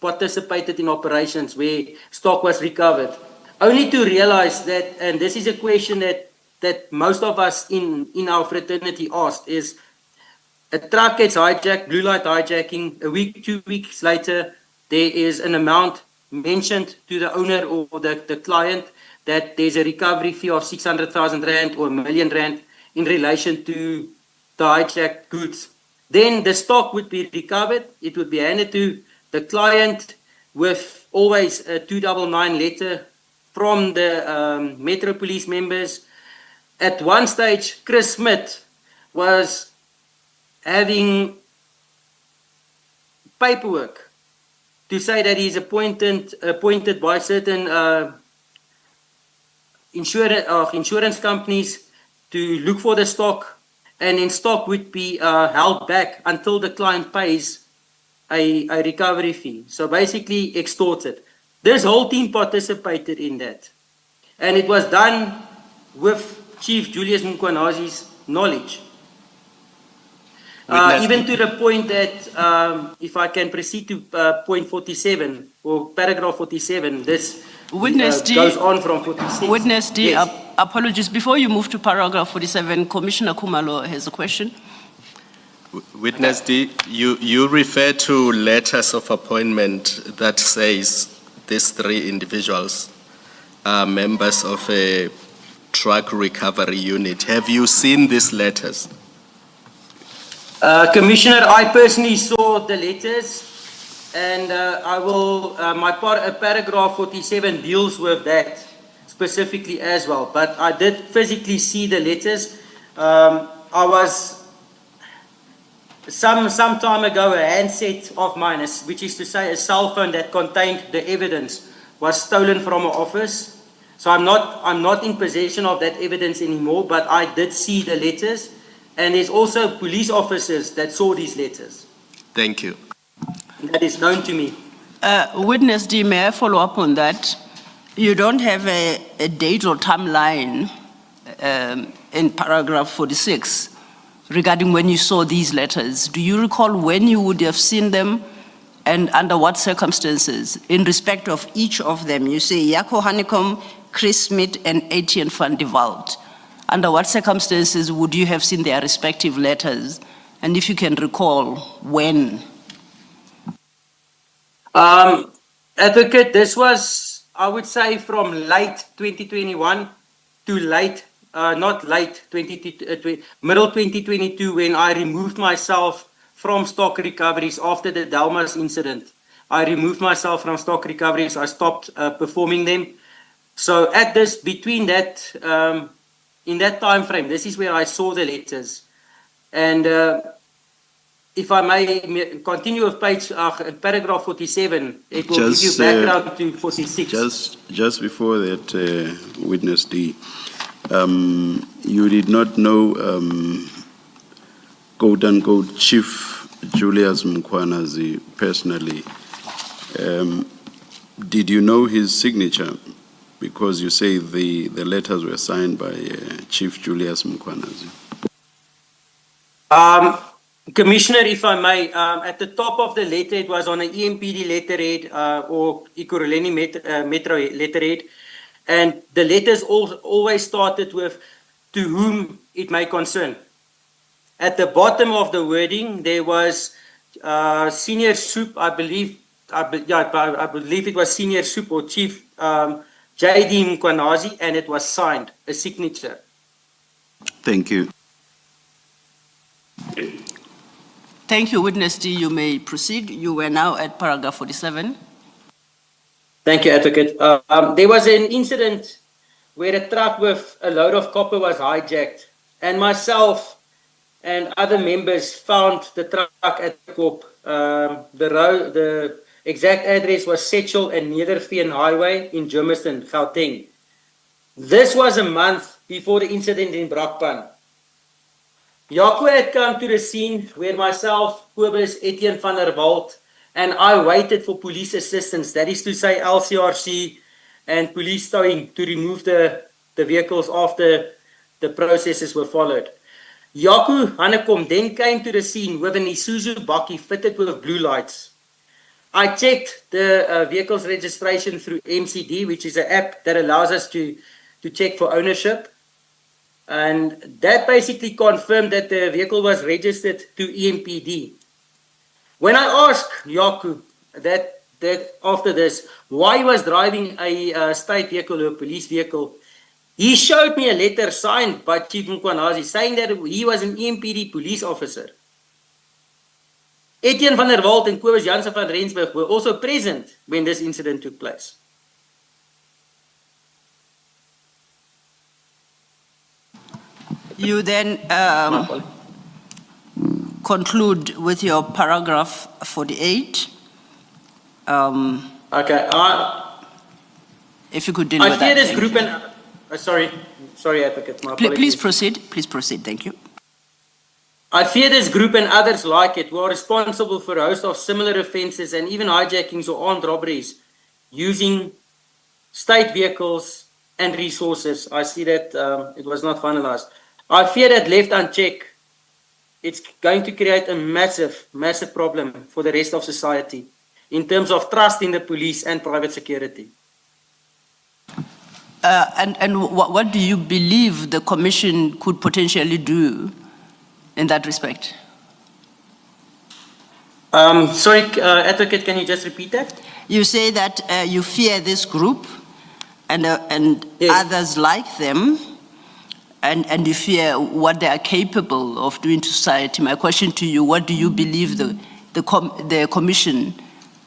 participated in operations where stock was recovered. Only to realize that, and this is a question that most of us in our fraternity asked, is a truck gets hijacked, blue light hijacking, a week, 2 weeks later, there is an amount mentioned to the owner or the client that there's a recovery fee of 600,000 Rand or R1 million in relation to the hijacked goods. Then the stock would be recovered. It would be handed to the client with always a 299 letter from the Metro Police members. At one stage, Chris Smith was having paperwork to say that he's appointed by certain insurance companies to look for the stock, and then stock would be held back until the client pays a recovery fee. So basically extorted. This whole team participated in that. And it was done with Chief Julius Mkwanazi's knowledge. Even to the point that, if I can proceed to point 47 or paragraph 47, this goes on from 46. Witness D, Yes. Apologies. Before you move to paragraph 47, Commissioner Kumalo has a question. Witness D, you refer to letters of appointment that says these three individuals are members of a truck recovery unit. Have you seen these letters? Commissioner, I personally saw the letters, and I will, paragraph 47 deals with that specifically as well, but I did physically see the letters. I was, some time ago, a handset of mine, which is to say a cell phone that contained the evidence, was stolen from our office. So I'm not in possession of that evidence anymore, but I did see the letters. And there's also police officers that saw these letters. Thank you. That is known to me. Witness D, may I follow up on that? You don't have a date or timeline in paragraph 46 regarding when you saw these letters. Do you recall when you would have seen them and under what circumstances? In respect of each of them, you say Jaco Hannekom, Chris Smith, and Etienne van der Walt. Under what circumstances would you have seen their respective letters? And if you can recall, when? Advocate, this was, I would say, from late 2021 to middle 2022, when I removed myself from stock recoveries after the Delmas incident. I removed myself from stock recoveries. I stopped performing them. So between that, in that time frame, this is where I saw the letters. And if I may continue with paragraph 47, it will give you background to 46. Just before that, Witness D, you did not know, quote unquote, Chief Julius Mkwanazi personally. Did you know his signature? Because you say the letters were signed by Chief Julius Mkwanazi. Commissioner, if I may, at the top of the letter, it was on an EMPD letterhead or Ekurhuleni Metro letterhead. And the letters always started with, to whom it may concern. At the bottom of the wording, there was Senior Soup, I believe it was Senior Soup or Chief J.D. Mkwanazi, and it was signed, a signature. Thank you. Thank you, Witness D. You may proceed. You were now at paragraph 47. Thank you, Advocate. There was an incident where a truck with a load of copper was hijacked, and myself and other members found the truck at the Kop. The exact address was Setchel and Nederveen Highway in Germiston, Gauteng. This was a month before the incident in Brakpan. Jaco had come to the scene where myself, Kobus, Etienne van der Walt, and I waited for police assistance, that is to say LCRC and police towing to remove the vehicles after the processes were followed. Jaco Hannekom then came to the scene with an Isuzu bakkie fitted with blue lights. I checked the vehicle's registration through MCD, which is an app that allows us to check for ownership. And that basically confirmed that the vehicle was registered to EMPD. When I asked Jaco that after this, why he was driving a state vehicle or a police vehicle, he showed me a letter signed by Chief Mkwanazi saying that he was an EMPD police officer. Etienne van der Walt and Kobus Jansen van Rensburg were also present when this incident took place. You then conclude with your paragraph 48. Okay. If you could deal with that. I fear this thank group you. and sorry, Advocate. My Please apologies. proceed. Please proceed. Thank you. I fear this group and others like it who are responsible for a host of similar offences and even hijackings or armed robberies using state vehicles and resources. I see that it was not finalised. I fear that left unchecked, it's going to create a massive, massive problem for the rest of society in terms of trust in the police and private security. And what do you believe the Commission could potentially do in that respect? Sorry, Advocate, can you just repeat that? You say that you fear this group and Yes. others like them, and you fear what they are capable of doing to society. My question to you, what do you believe the Commission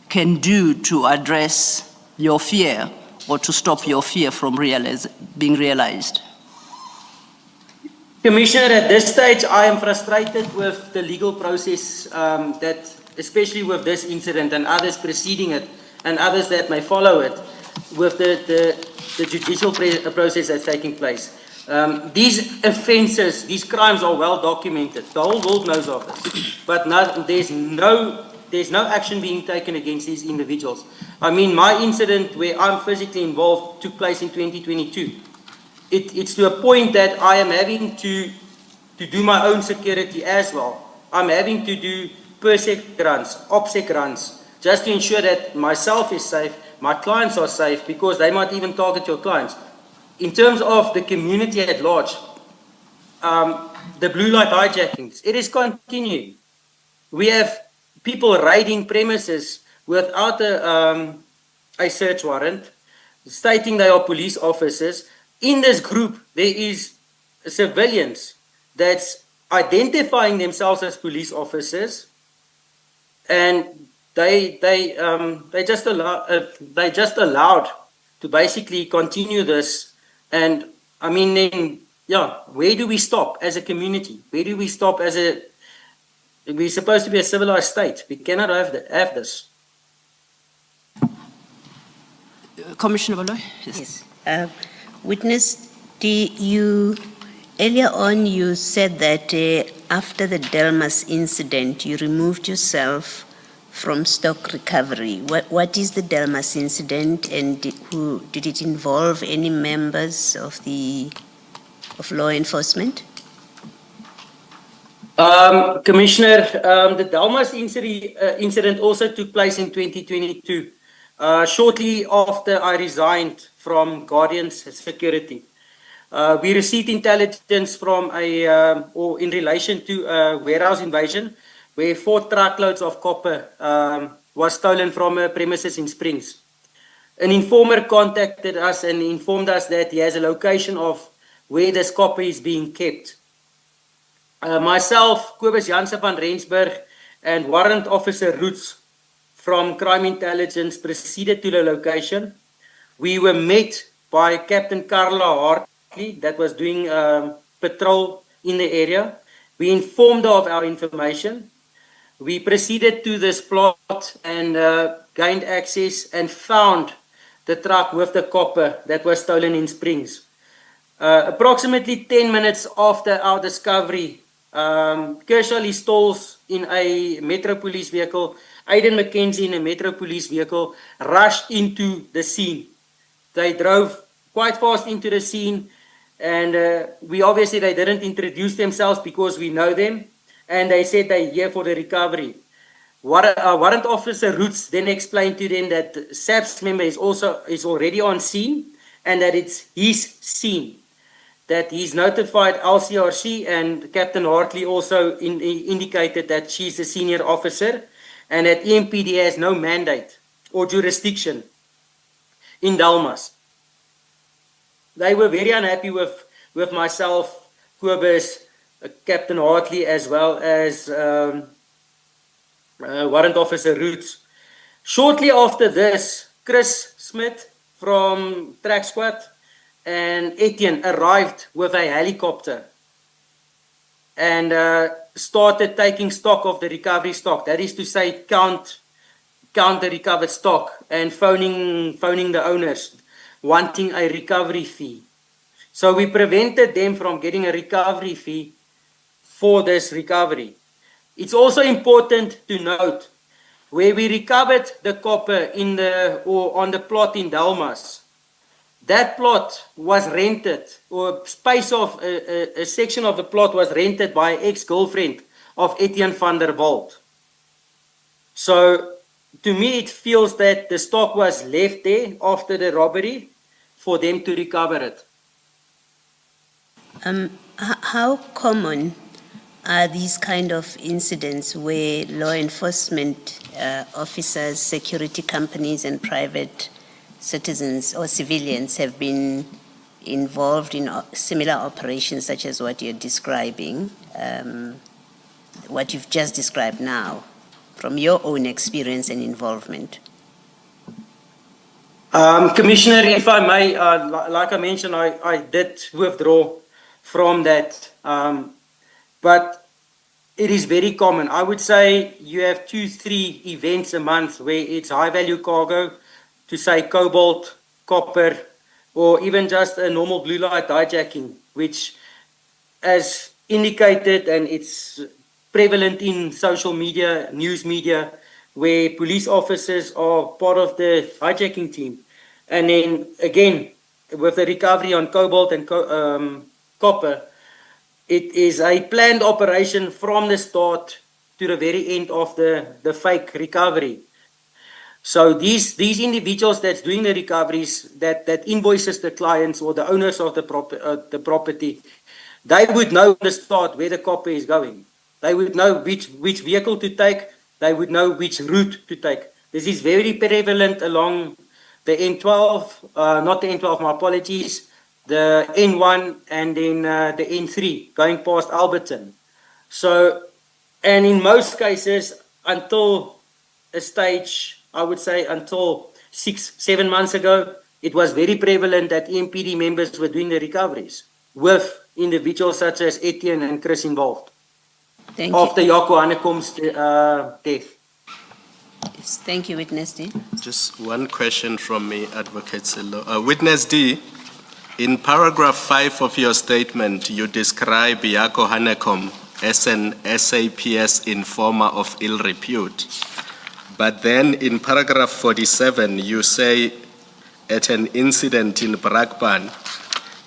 can do to address your fear or to stop your fear from being realized? Commissioner, at this stage, I am frustrated with the legal process that, especially with this incident and others preceding it and others that may follow it, with the judicial process that's taking place. These offences, these crimes are well documented. The whole world knows of this. But there's no action being taken against these individuals. I mean, my incident where I'm physically involved took place in 2022. It's to a point that I am having to do my own security as well. I'm having to do PERSEC runs, OPSEC runs, just to ensure that myself is safe, my clients are safe, because they might even target your clients. In terms of the community at large, the blue light hijackings, it is continuing. We have people raiding premises without a search warrant, stating they are police officers. In this group, there is civilians that's identifying themselves as police officers, and they just allowed to basically continue this. And I mean, then, yeah, where do we stop as a community? Where do we stop as we're supposed to be a civilized state. We cannot have this. Commissioner Baloy? Yes. Witness, earlier on you said that after the Delmas incident, you removed yourself from stock recovery. What is the Delmas incident, and did it involve any members of law enforcement? Commissioner, the Delmas incident also took place in 2022, shortly after I resigned from Guardian's Security. We received intelligence from in relation to a warehouse invasion, where 4 truckloads of copper was stolen from a premises in Springs. An informer contacted us and informed us that he has a location of where this copper is being kept. Myself, Kobus Jansen van Rensburg, and Warrant Officer Roots from Crime Intelligence proceeded to the location. We were met by Captain Carla Hartley that was doing patrol in the area. We informed her of our information. We proceeded to this plot and gained access and found the truck with the copper that was stolen in Springs. Approximately 10 minutes after our discovery Kershaw Stalls in a Metro Police vehicle, Aiden McKenzie in a Metro Police vehicle, rushed into the scene. They drove quite fast into the scene, and they didn't introduce themselves because we know them, and they said they're here for the recovery. Warrant Officer Roots then explained to them that SAPS member is already on scene, and that it's his scene. That he's notified LCRC, and Captain Hartley also indicated that she's the senior officer, and that EMPD has no mandate or jurisdiction in Dalmas. They were very unhappy with myself, Kobus, Captain Hartley, as well as Warrant Officer Roots. Shortly after this, Chris Smith from Track Squad and Etienne arrived with a helicopter and started taking stock of the recovery stock. That is to say, count the recovered stock and phoning the owners, wanting a recovery fee. So we prevented them from getting a recovery fee for this recovery. It's also important to note where we recovered the copper on the plot in Dalmas. That plot was rented, or space of a section of the plot was rented by an ex-girlfriend of Etienne van der Walt. So to me, it feels that the stock was left there after the robbery for them to recover it. How common are these kind of incidents where law enforcement officers, security companies, and private citizens or civilians have been involved in similar operations such as what you're describing, what you've just described now, from your own experience and involvement? Commissioner, if I may, like I mentioned, I did withdraw from that, but it is very common. I would say you have 2-3 events a month where it's high value cargo, to say cobalt, copper, or even just a normal blue light hijacking, which, as indicated, and it's prevalent in social media, news media, where police officers are part of the hijacking team. And then again, with the recovery on cobalt and copper, it is a planned operation from the start to the very end of the fake recovery. So these individuals that's doing the recoveries, that invoices the clients or the owners of the property, they would know from the start where the copper is going. They would know which vehicle to take. They would know which route to take. This is very prevalent along the N12, not the N12, my apologies, the N1 and then the N3 going past Alberton. So, and in most cases, until a stage, I would say until 6-7 months ago, it was very prevalent that EMPD members were doing the recoveries with individuals such as Etienne and Chris involved. Thank after you. Jaco Hannekom's death. Yes, thank you, Witness D. Just one question from me, Advocate Silo. Witness D, in paragraph 5 of your statement, you describe Jaco Hannekom as an SAPS informer of ill repute. But then in paragraph 47, you say at an incident in Brakpan,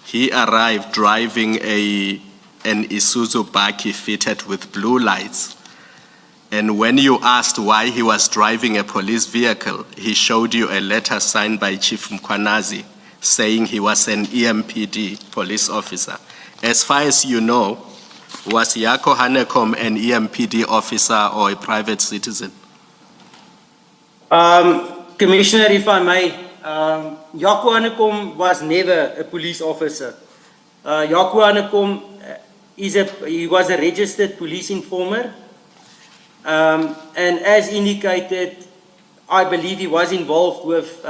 he arrived driving an Isuzu Baki fitted with blue lights. And when you asked why he was driving a police vehicle, he showed you a letter signed by Chief Mkwanazi saying he was an EMPD police officer. As far as you know, was Jaco Hannekom an EMPD officer or a private citizen? Commissioner, if I may, Jaco Hannekom was never a police officer. Jaco Hannekom he was a registered police informer. And as indicated, I believe he was involved with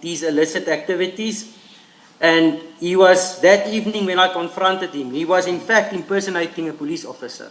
these illicit activities. And he was, that evening when I confronted him, he was in fact impersonating a police officer.